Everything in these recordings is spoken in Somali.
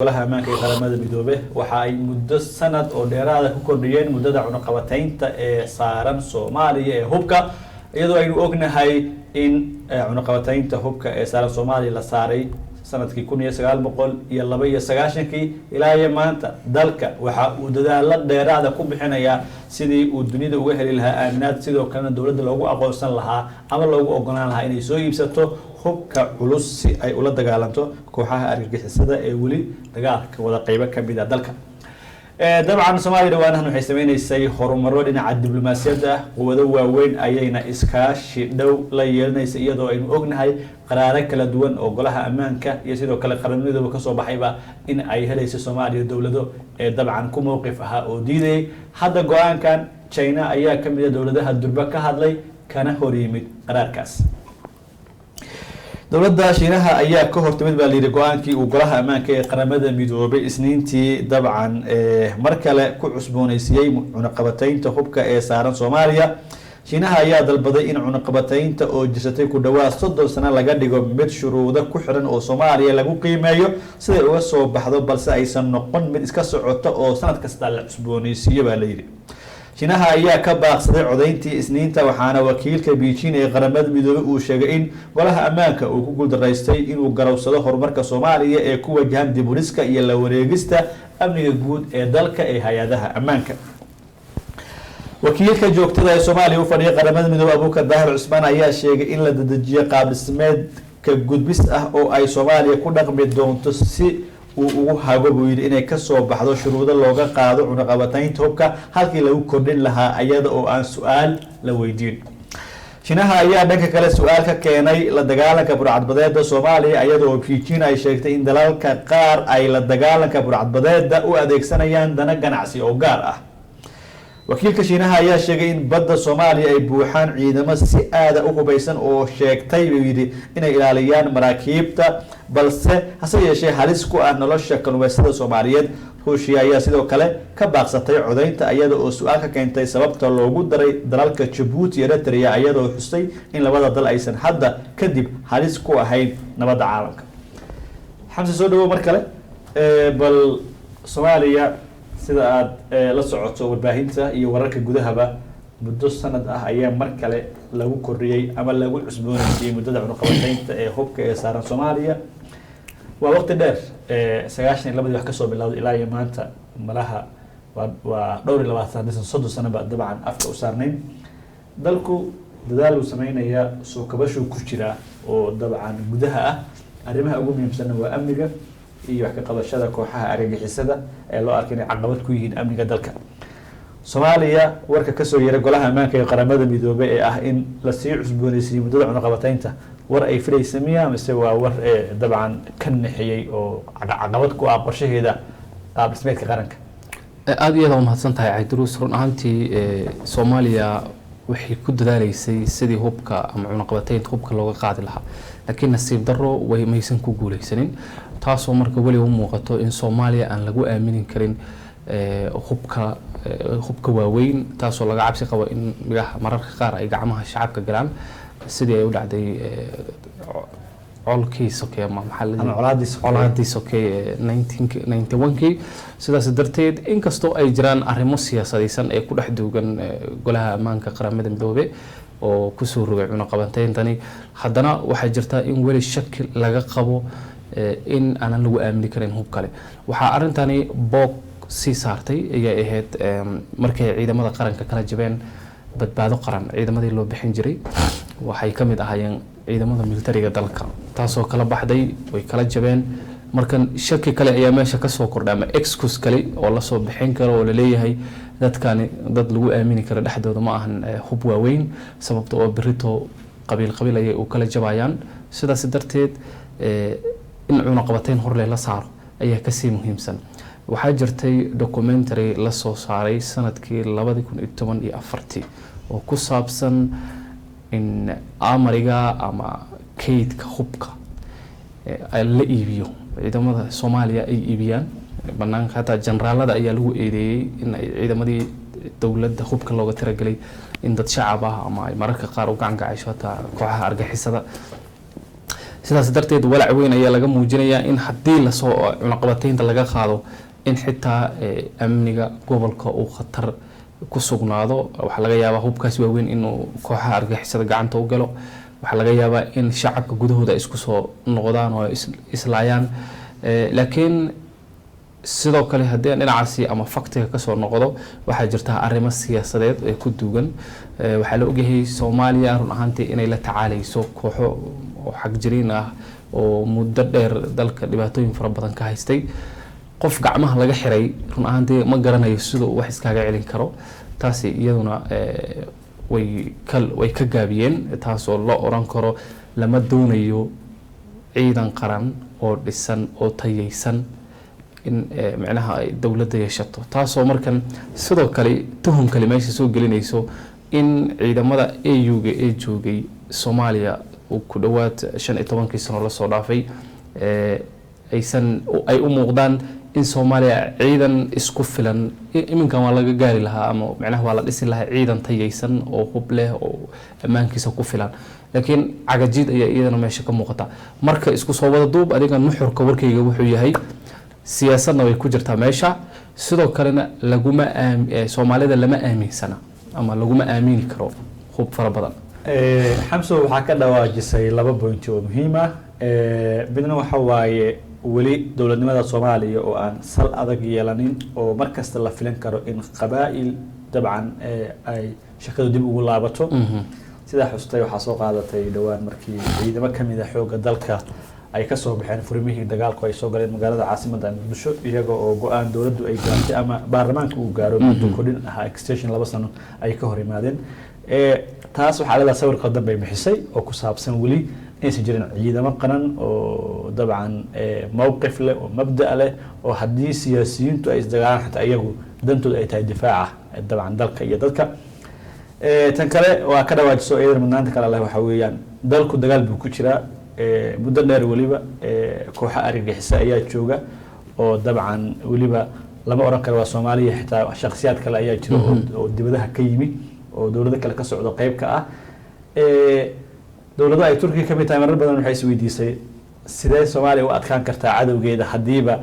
golaha ammaanka ee qaramada midoobay waxa ay muddo sanad oo dheeraad ku kordhiyeen muddada cunaqabataynta ee saaran Soomaaliya ee hubka iyadoo aynu ognahay in cunaqabataynta hubka ee saaran Soomaaliya la saaray sanadkii 1992 ilaa maanta dalka waxa uu dadaal dheeraad ku bixinayaa sidii uu dunida uga heli lahaa aaminaad sidoo kalena dawladda loogu aqoonsan lahaa ama loogu ogolaan lahaa inay soo iibsato hubka culus si ay ula dagaalanto kooxaha argagixisada ee wali dagaalka wada qayb ka mid ah dalka dabcan Soomaaliya dhawaanahan waxay sameeynaysaa horumaro dhinaca diblomaasiyadda quwado waaweyn ayayna iskaashi dhow la yeelanaysaa iyadoo aynu ognahay qaraaro kala duwan oo golaha ammaanka iyo sidoo kale qaramada ka soo baxayba in ay helayso Soomaaliya dawlado ee dabcan ku mowqif ah oo diiday hadda go'aankan China ayaa ka mid ah dawladaha durba ka hadlay kana hor yimid qaraarkaas dawladda Shiinaha ayaa ka hortimid baa liiri go'aankii uu golaha ammaanka ee qaramada midoobay isniintii dabcan mar kale ku cusboonaysiiyay cunaqabataynta hubka ee saaran Soomaaliya Shiinaha ayaa dalbaday in cunaqabataynta oo jirsatay ku dhawaad 30 sano laga dhigo mid shuruudo ku xiran oo Soomaaliya lagu qiimeeyo sida uga soo baxdo balse aysan noqon mid iska socota oo sanad kasta la cusboonaysiiyo baa liiri Shiinaha ayaa ka baaqsaday codayntii isniinta waxaana wakiilka Beijing ee qaramada midoobay uu sheegay in golaha ammaanka uu ku guuldareystay inuu garowsado horumarka Soomaaliya ee ku wajahan dib u dhiska iyo la wareegista amniga guud ee dalka ee hay'adaha ammaanka wakiilka joogtada ee Soomaaliya u fadhiya qaramada midoobay Abuukar Daahir Cusmaan ayaa sheegay in la dedejiyo qaab dhismeedka gudbis ah oo ay Soomaaliya ku dhaqmi doonto si ugu hago buu yiri inay ka soo baxdo shuruudo looga qaado cunaqabataynta hubka halkii lagu kordhin lahaa ayada oo aan su'aal la weydiin Shiinaha ayaa dhanka kale su'aal ka keenay la dagaalanka burcadbadeedda Soomaaliya ayadoo Beijing ay sheegtay in dalalka qaar ay la dagaalanka burcadbadeedda u adeegsanayaan dana ganacsi oo gaar ah wakiilka Shiinaha ayaa sheegay in badda Soomaaliya ay buuxaan ciidamo si aad u hubaysan oo sheegtay yiri inay ilaaliyaan maraakiibta balse hase yeeshee halis ku ah nolosha kalluumaysatada Soomaaliyeed Ruushia ayaa sidoo kale ka baaqsatay codaynta ayada oo su'aal ka keentay sababta loogu daray dalalka Djibouti iyo Eritrea ayadoo xusay in labada dal aysan hadda kadib halis ku ahayn nabadda caalamka xamse soo dhawo mar kale bal Soomaaliya sida aad la socoto warbaahinta iyo wararka gudahaba muddo sanad ah ayaa mar kale lagu kordhiyay ama lagu cusboonaysiiyay muddada cunaqabataynta ee hubka ee saaran Soomaaliya waa waqti dheer 92 wax ka soo bilowday ilaa maanta malaha waa dhowr 30 sano ba dabcan afka u saarnayn dalku dadaal uu sameynaya soo kabasho ku jira oo dabcan gudaha ah arrimaha ugu muhiimsan waa amniga iyo wax ka qabashada kooxaha argagixisada ee loo arkay inay caqabad ku yihiin amniga dalka Soomaaliya warka ka soo yeeray golaha ammaanka ee qaramada midoobay ee ah in la sii cusboonaysiiyo muddada cunaqabataynta war ay filaysamiyaan mise waa war dabcan ka naxiyay oo caqabad ku ah qorshaheeda qaab dhismeedka qaranka aad iyo aad u mahadsan tahay Cabdiruus run ahaantii Soomaaliya waxay ku dadaalaysay sidii hubka ama cunaqabataynta hubka looga qaadi lahaa laakiin nasiib darro way maysan ku guuleysanin taasoo marka wali u muuqato in Soomaaliya aan lagu aaminin karin hubka waaweyn taasoo laga cabsi qabo in mararka qaar ay gacmaha shacabka galaan sidii ay u dhacday colkii sokeey ama colaadii sokeey 1991 sidaas darteed inkastoo ay jiraan arrimo siyaasadaysan ee ku dhex duugan golaha ammaanka qaramada midoobay oo ku soo rogay cunaqabatayntan haddana waxaa jirta in wali shaki laga qabo in aan lagu aamini karin hub kale waxa arintani boog si saartay ayaa ahayd markay ciidamada qaranka kala jabeen badbaado qaran ciidamadii loo bixin jiray waxay kamid ahaayeen ciidamada militariga dalka taasoo kala baxday way kala jabeen markan shaki kale ayaa meesha ka soo kordhay ama excuse kale oo la soo bixin karo oo la leeyahay dadkani dad lagu aamini karo dhaxdooda ma ahan hub waaweyn sababtoo oo birito qabiil ay u kala jabayaan sidaas darteed in cunaqabatayn hor la saaro ayaa ka sii muhiimsan waxaa jirtay documentary la soo saaray sanadkii 2014 oo ku saabsan in amariga ama kaydka hubka la iibiyo ciidamada Soomaaliya ay iibiyaan banaanka hata generaalada ayaa lagu eedeeyay in ciidamadii dawladda hubka looga tiragalay in dad shacab ah ama mararka qaar u gacan gacayso hata kooxaha argagixisada sidaas darteed walaac weyn ayaa laga muujinayaa in haddii lasoo cunaqabataynta laga qaado in xitaa amniga gobolka uu khatar ku sugnaado. waxaa laga yaabaa hubkaasi waaweyn inuu kooxaha argagixisada gacanta u galo. waxaa laga yaabaa in shacabka gudahooda isku soo noqdaan oo islaayaan. laakiin sidoo kale haddii aan dhinacaasi ama faktiga kasoo noqdo waxaa jirta arrimo siyaasadeed ee ku duugan. waxaa la ogyahay Soomaaliya run ahaantii inay la tacaalayso kooxo oo xag jiriin ah oo muddo dheer dalka dhibaatooyin fara badan ka haystay. qof gacmaha laga xiray run ahaantii ma garanayo sidoo wax iskaga celin karo. taasi iyaduna way ka gaabiyeen, taasoo la oran karo lama doonayo ciidan qaran oo dhisan oo tayaysan in macnaha ay dawladda yeeshato. taasoo markan sidoo kale tuhun kale meesha soo gelinayso in ciidamada AU-ga ee joogay Soomaaliya oo ku dhawaad 15 sano la soo dhaafay ay u muuqdaan in Soomaaliya ciidan isku filan iminkan waa laga gaari lahaa ama macnaha waa la dhisi lahaa ciidan tayaysan oo hub leh oo ammaankiisa ku filan. laakiin cagajid ayaa iyadana meesha ka muuqata. marka isku soo wada duub adiga nuxurka warkayga wuxuu yahay siyaasadna way ku jirtaa meesha, sidoo kalena Soomaalida lama aaminsana ama laguma aamini karo hub fara badan. xamso waxaa ka dhawaajisay 2 point oo muhiim ah. midna waxa waaye weli dowladnimada Soomaaliya oo aan sal adag yeelanin oo markasta la filan karo in qabaa'il dabcan ay shaqada dib ugu laabato. sida xustay waxaa soo qaadatay dhawaan markii ciidamo kamid ah xoogga dalka ay ka soo baxeen furmihii dagaalku ay soo galeen magaalada caasimadda Muqdisho iyaga oo go'aan dawladdu ay gaartay ama baarlamaanka uu gaaro muddo kordhin ah extension 2 sano ay ka hor yimaadeen. taas waxaa la sawir qadan bay bixisay oo ku saabsan weli inaysan jirin ciidamo qaran oo dabcan mowqif leh oo mabda' leh oo haddii siyaasiyiintu ay isdagaalaan xataa iyagu dantooda ay tahay difaaca dabcan dalka iyo dadka. tan kale waa ka dhawaajiso iyadana mudnaanta kale leh waxa weeyaan dalku dagaal buu ku jiraa muddo dheer weliba kooxa argagixisa ayaa jooga oo dabcan weliba lama oran karo waa Soomaaliya xitaa shakhsiyaad kale ayaa jira oo dibadaha ka yimi oo dawladda kale ka socdo qayb ka ah. dawladda ay Turkiga ka mid tahay marar badan waxay isweydiisay sidee Soomaaliya u adkaan kartaa cadawgeeda hadiiba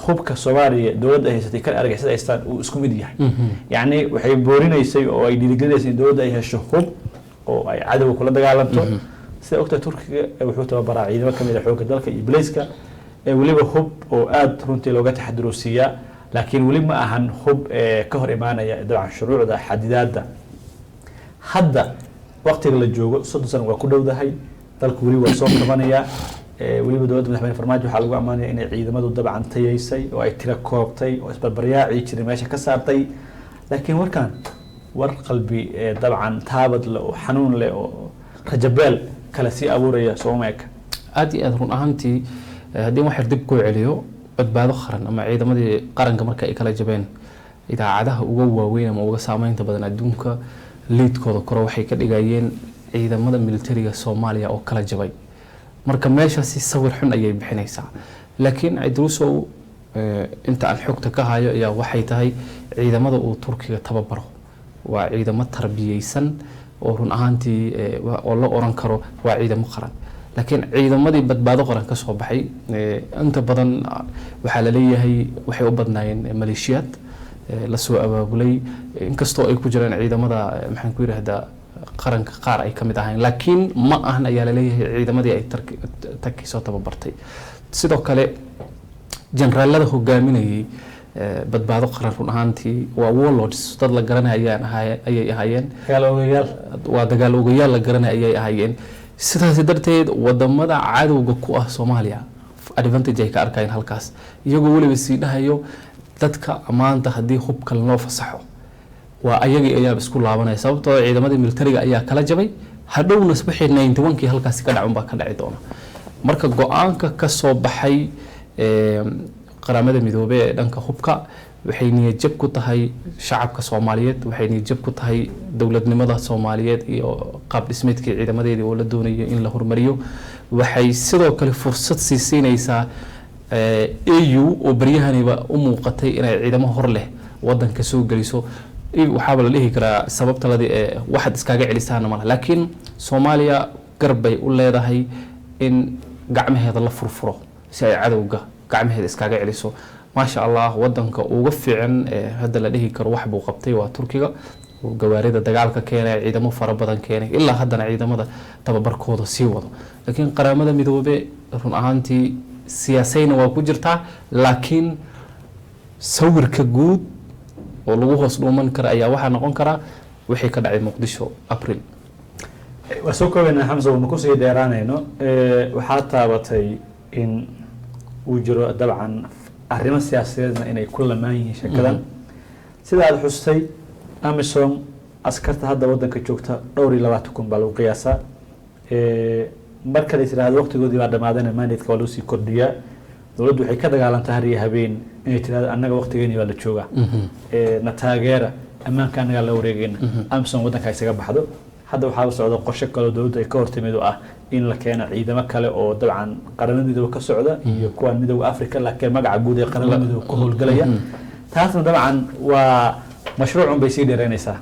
hubka Soomaaliya dawladda ay haysatay kan argagixisada haystaan uu isku mid yahay. yacni waxay boorinaysay oo ay dhiirigelinaysay in dawladda ay hesho hub oo ay cadawga kula dagaalanto. sida ogta Turkiga wuxuu tababaraa ciidamo kamid ah xoogga dalka iyo booliska weliba hub oo aad runtii looga taxadiroosiyaa, laakiin weli ma ahan hub ka hor imaanaya dabcan shuruucda xadidaadda. hadda waqtiga la joogo 30 sano waa ku dhowdahay, dalku weli waa soo kabanaya. weliba dowladda madaxweyne Farmaajo waxaa lagu ammaanaya inay ciidamadu dabcan tayaysay oo ay tira koobtay oo isbarbaryaaci jiray meesha ka saartay. laakiin warkan war qalbi dabcan taabad leh oo xanuun leh oo rajabeel kala sii abuuraya Soomaaliya. aad iyo aad run ahaantii haddii wax dib ku celiyo badbaado qaran ama ciidamadii qaranka marka ay kala jabeen idaacadaha ugu waaweyn ama uga saameynta badan adduunka liidkooda koro waxay ka dhigayeen ciidamada militariga Soomaaliya oo kala jabay. marka meeshaasi sawir xun ayay bixinaysaa. laakiin Idrusow inta aan xogta ka hayo ayaa waxay tahay ciidamada uu Turkiga tababaro waa ciidamo tarbiyaysan oo run ahaantii oo la oran karo waa ciidamo qaran. laakiin ciidamadii badbaado qaran ka soo baxay inta badan waxaa la leeyahay waxay u badnaayeen maleeshiyaad la soo abaabulay, inkastoo ay ku jiraan ciidamada maxaan ku yiraahdaa qaranka qaar ay kamid ahayn, laakiin ma ahan ayaa la leeyahay ciidamadii ay Turkiga soo tababartay. sidoo kale generaalada hogaaminayay badbaado qaran run ahaantii waa warlords, dad la garanaya ayay ahaayeen, waa dagaal ogayaal la garanaya ayay ahaayeen. sidaas darteed wadamada cadowga ku ah Soomaaliya advantage ay ka arkayeen halkaas, iyagoo waliba sii dhahayo dadka amaanta haddii hubka loo fasaxo waa ayagii ayaa isku laabanaya sababtoo ciidamadii militariga ayaa kala jabay. hadhowna wixii 91kii halkaas ka dhacun baa ka dhici doona. marka go'aanka ka soo baxay qaramada midoobay ee dhanka hubka waxay niyad jab ku tahay shacabka Soomaaliyeed, waxay niyad jab ku tahay dawladnimada Soomaaliyeed iyo qaab dhismeedkii ciidamadeedii oo la doonayo in la hormariyo. waxay sidoo kale fursad siinaysaa AU oo baryahaniba u muuqatay inay ciidamo hor leh wadanka soo galiso. waxaa la dhihi karaa sababta waxaad iskaga celisaan malaha, laakiin Soomaaliya garbay u leedahay in gacmaheeda la furfuro si ay cadowga gacmaheeda iskaga celiso maasha allah wadanka uga fiican hadda la dhihi karo wax buu qabtay waa Turkiga oo gawaarida dagaalka keenay ciidamo fara badan keenay ilaa haddana ciidamada tababarkooda sii wado laakiin qaramada midoobay run ahaantii siyaasayna waa ku jirtaa laakiin sawirka guud oo lagu hoos dhuuman kara ayaa waxa noqon kara wixii ka dhacay Muqdisho April wasoo koobana Hamza oo ku sii dheeraanayno waxa taabatay in uu jiro dabcan arrimo siyaasadeedna inay ku lamaan yihiin shakadan sida aad xustay Amisom askarta hadda wadanka joogta dhowr iyo 20 baa lagu qiyaasaa marka la yiraahdo waqtigoodii baa dhamaadeen mandate-ka waa loo sii kordhiyaa dawladdu waxay ka dagaalantaa har iyo habeen inay tiraahdo annaga waqtigeeni waa la joogaa na taageera ammaanka anaga la wareegayna Amisom wadanka isaga baxdo hadda waxaa socda qorshe kale dawladda ay ka hortimid oo ah in la keeno ciidamo kale oo dabcan qaramada midowga ka socda iyo kuwa midowga Afrika laakiin magaca guud ee qaramada midowga ku howlgalaya taasna dabcan waa mashruuc bay sii dheereynaysaa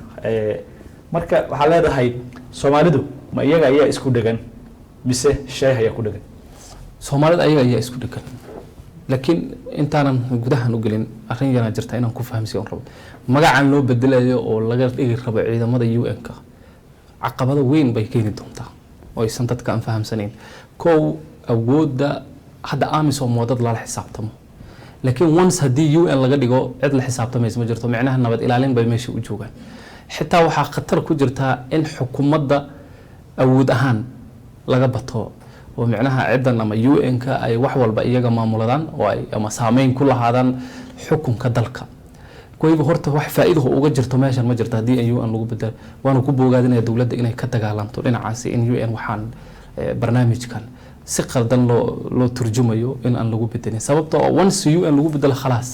marka waxa leedahay Soomaalidu ma iyaga ayaa isku dhagan mise sheey ayaa ku dhagan Soomaalida ayaga ayaa isku dhagan laakiin intaanan gudahan u galin arrin yana jirta inaan ku fahamsiyo rabo magacan loo bedelayo oo laga dhigi rabo ciidamada UN-ka caqabado weyn bay keeni doontaa oo aysan dadka aan fahamsanayn koow awoodda hadda Amisom wadad la xisaabtamo laakiin once haddii UN laga dhigo cid la xisaabtamaysa ma jirto macnaha nabad ilaalin bay meesha u joogaan xitaa waxaa khatar ku jirta in xukuumadda awood ahaan laga bato oo macnaha ciidan ama UN-ka ay wax walba iyaga maamuladaan oo ay ama saameyn ku lahaadaan xukunka dalka كويبه هرت واحد فائده وجد جرت ماشان ما جرت هدي أن UN لو بدل وأنا كوبو قاعدين الدولة إنها كتجعلانتو لنا عاسي إن UN وحان برنامج كان سقر دن لو ترجمة إن أن لو بدل سببته once UN لو بدل خلاص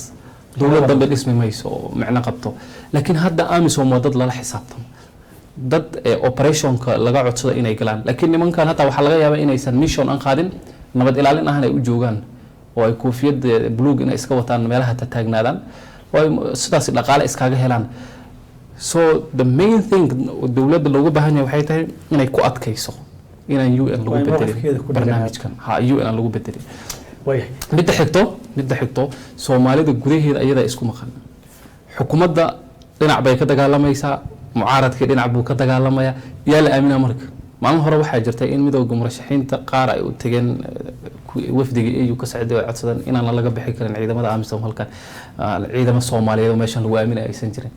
دولة ضد الاسم ما يسو معنا قبته لكن هذا آمس ومضاد لا حسابتهم ضد operation كلقاعد صدا إنه يقلان لكن من كان هذا وحلقة يا إنه يسن ميشون أنقادن نبض إلى لنا هنا يوجوجان ويكون في يد بلوج إنه إسكوتان ملها تتاجنادان وستاس الأقالة إسكاجه هلان so the main thing الدولة اللي بهني وحيتها إنه يكون أتكيسو إنه UN لو بدري برنامج كان ها UN لو بدري بدي حكتو سومالي الجريه أيضا إسكو مخن حكومة دا لنا عباية كده قال لما يسا معارض كده عبو كده قال لما يا لأمين أمرك ما أنا هروح حاجرتي إن مدو مرشحين تقارع وتجن وفد يو كسعد وعصدان إن الله لقى بحكر العيد ما دام سوم هالكان العيد ما الصومالي وماشان هو أمين أي سنجرين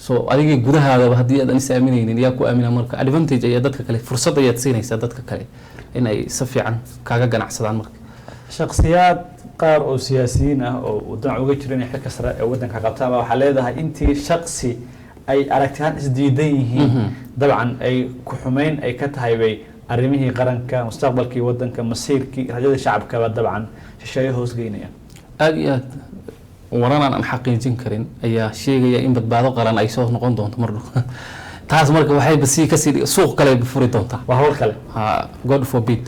so أديك جودها هذا بهدي أنا نسي أمينين إن ياكو أمين أمرك advantage يدتك كله فرصة يتسين يسدتك كله إن أي صفي عن كاجا جناح عصدان مرك شخصيات قار أو سياسيين أو ودنا وجهرين يحكي كسر ودنا كقبتها وحليدها أنت شخصي أي أركتان إسديديه طبعا أي كحومين أي كتهاي بي أرميه قرن كمستقبل كي ودن كمصير كي رجال الشعب كبا طبعا شيء هوس جينيا أجيات ورانا أن حقيقين كرين أي شيء يا إن بعض قرن أي صوت نقول دون تمرد تاز مركب وحي بس كسر سوق كله بفريدون تا وهو الكلام God forbid